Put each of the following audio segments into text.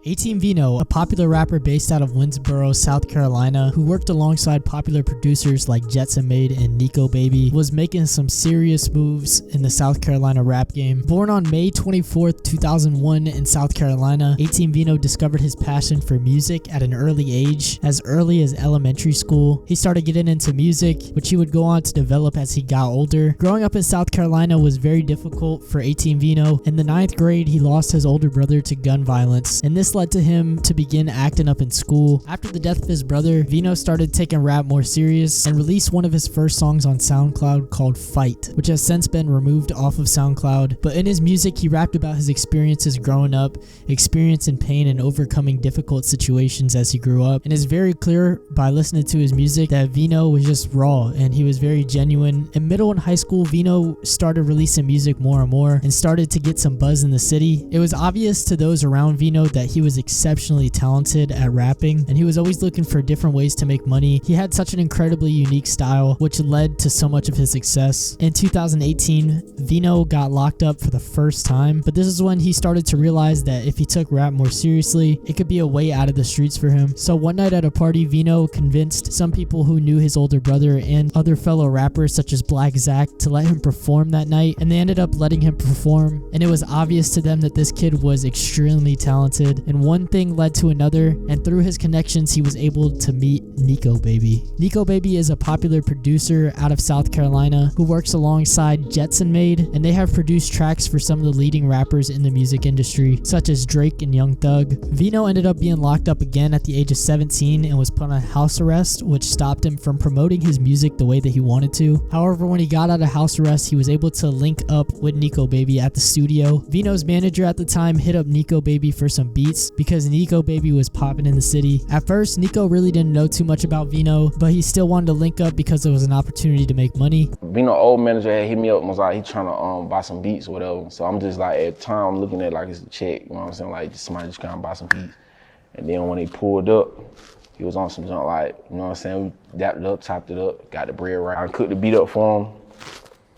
18VENO, a popular rapper based out of Winsboro, South Carolina, who worked alongside popular producers like Jetson Made and Nico Baby, was making some serious moves in the South Carolina rap game. Born on May 24th, 2001 in South Carolina, 18VENO discovered his passion for music at an early age. As early as elementary school, he started getting into music, which he would go on to develop as he got older. Growing up in South Carolina was very difficult for 18VENO. In the 9th grade, he lost his older brother to gun violence, and this led to him to begin acting up in school. After the death of his brother, Veno started taking rap more serious and released one of his first songs on SoundCloud called Fight, which has since been removed off of SoundCloud. But in his music, he rapped about his experiences growing up, experiencing pain and overcoming difficult situations as he grew up. And it's very clear by listening to his music that Veno was just raw and he was very genuine. In middle and high school, Veno started releasing music more and more and started to get some buzz in the city. It was obvious to those around Veno that he was exceptionally talented at rapping, and he was always looking for different ways to make money. He had such an incredibly unique style, which led to so much of his success. In 2018, Veno got locked up for the first time, but this is when he started to realize that if he took rap more seriously, it could be a way out of the streets for him. So one night at a party, Veno convinced some people who knew his older brother and other fellow rappers such as Black Zach to let him perform that night, and they ended up letting him perform, and it was obvious to them that this kid was extremely talented, and one thing led to another, and through his connections he was able to meet Nico Baby. Nico Baby is a popular producer out of South Carolina who works alongside Jetson Made, and they have produced tracks for some of the leading rappers in the music industry such as Drake and Young Thug. Veno ended up being locked up again at the age of 17 and was put on house arrest, which stopped him from promoting his music the way that he wanted to. However, when he got out of house arrest, he was able to link up with Nico Baby at the studio. Veno's manager at the time hit up Nico Baby for some beats because Nico Baby was popping in the city. At first, Nico really didn't know too much about Veno, but he still wanted to link up because it was an opportunity to make money. Veno old manager had hit me up and was like, he trying to buy some beats or whatever. So I'm just like, at the time, I'm looking at like it's a check, you know what I'm saying? Like somebody just trying to buy some beats. And then when he pulled up, he was on some junk like, you know what I'm saying? We dapped it up, chopped it up, got the bread right. I cooked the beat up for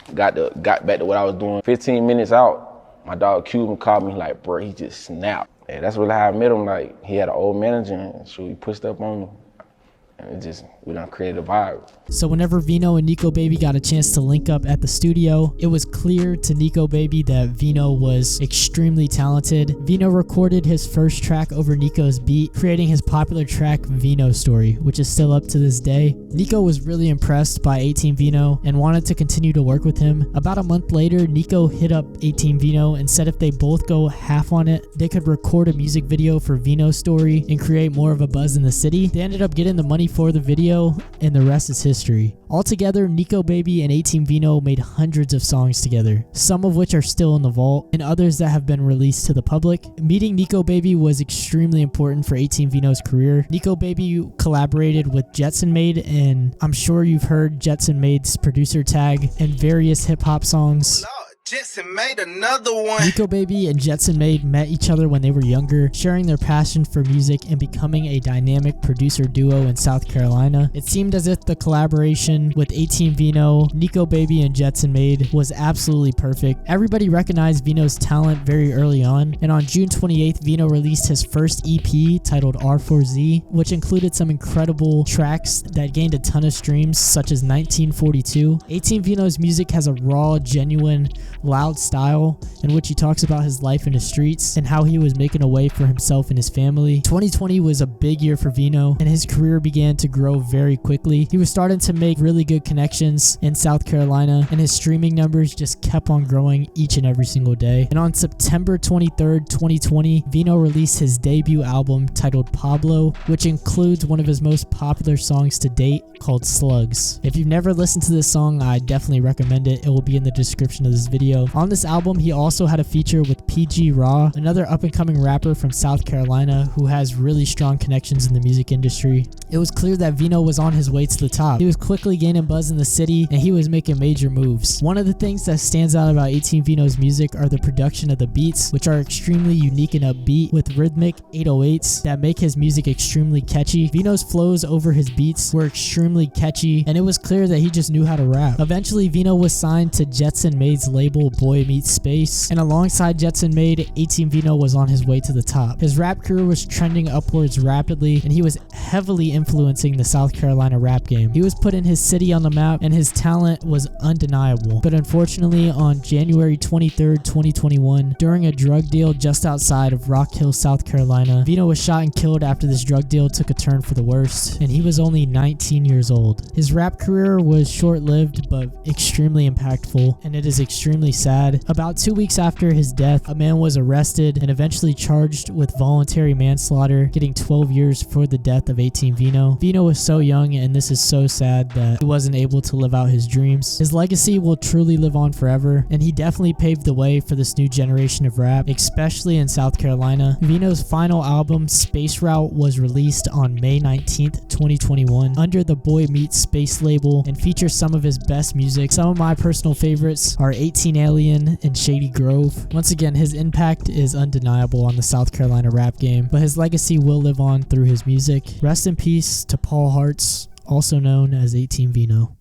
him, got back to what I was doing. 15 minutes out, my dog Cuban called me like, bro, he just snapped. And that's really how I met him. Like, he had an old manager and so he pushed up on me. And we done created a vibe. So whenever Veno and Nico Baby got a chance to link up at the studio, it was clear to Nico Baby that Veno was extremely talented. Veno recorded his first track over Nico's beat, creating his popular track Veno Story, which is still up to this day. Nico was really impressed by 18VENO and wanted to continue to work with him. About a month later, Nico hit up 18VENO and said if they both go half on it, they could record a music video for Veno Story and create more of a buzz in the city. They ended up getting the money for the video, and the rest is history. Altogether, Nico Baby and 18VENO made hundreds of songs together, some of which are still in the vault, and others that have been released to the public. Meeting Nico Baby was extremely important for 18VENO's career. Nico Baby collaborated with Jetson Made, and I'm sure you've heard Jetson Made's producer tag in various hip-hop songs. Jetson Made another one. Nico Baby and Jetson Made met each other when they were younger, sharing their passion for music and becoming a dynamic producer duo in South Carolina. It seemed as if the collaboration with 18VENO, Nico Baby, and Jetson Made was absolutely perfect. Everybody recognized Veno's talent very early on, and on June 28th, Veno released his first EP titled R4Z, which included some incredible tracks that gained a ton of streams, such as 1942. 18VENO's music has a raw, genuine, loud style in which he talks about his life in the streets and how he was making a way for himself and his family. 2020 was a big year for Veno, and his career began to grow very quickly. He was starting to make really good connections in South Carolina, and his streaming numbers just kept on growing each and every single day. And on September 23rd, 2020, Veno released his debut album titled Pablo, which includes one of his most popular songs to date called Slugs. If you've never listened to this song, I definitely recommend it. It will be in the description of this video. On this album, he also had a feature with PG Raw, another up-and-coming rapper from South Carolina who has really strong connections in the music industry. It was clear that Veno was on his way to the top. He was quickly gaining buzz in the city, and he was making major moves. One of the things that stands out about 18VENO's music are the production of the beats, which are extremely unique and upbeat, with rhythmic 808s that make his music extremely catchy. Veno's flows over his beats were extremely catchy, and it was clear that he just knew how to rap. Eventually, Veno was signed to Jetson Made's label label Boy Meets Space, and alongside Jetson Made, 18Vino was on his way to the top. His rap career was trending upwards rapidly, and he was heavily influencing the South Carolina rap game. He was putting his city on the map, and his talent was undeniable. But unfortunately, on January 23rd, 2021, during a drug deal just outside of Rock Hill, South Carolina, Vino was shot and killed after this drug deal took a turn for the worst, and he was only 19 years old. His rap career was short-lived, but extremely impactful, and it is extremely sad. About 2 weeks after his death, a man was arrested and eventually charged with voluntary manslaughter, getting 12 years for the death of 18Vino. Vino was so young, and this is so sad that he wasn't able to live out his dreams. His legacy will truly live on forever, and he definitely paved the way for this new generation of rap, especially in South Carolina. Vino's final album, Space Route, was released on May 19th, 2021 under the Boy Meets Space label and features some of his best music. Some of my personal favorites are 18 Alien and Shady Grove. Once again, his impact is undeniable on the South Carolina rap game, but his legacy will live on through his music. Rest in peace to Paul Hartz, also known as 18Vino.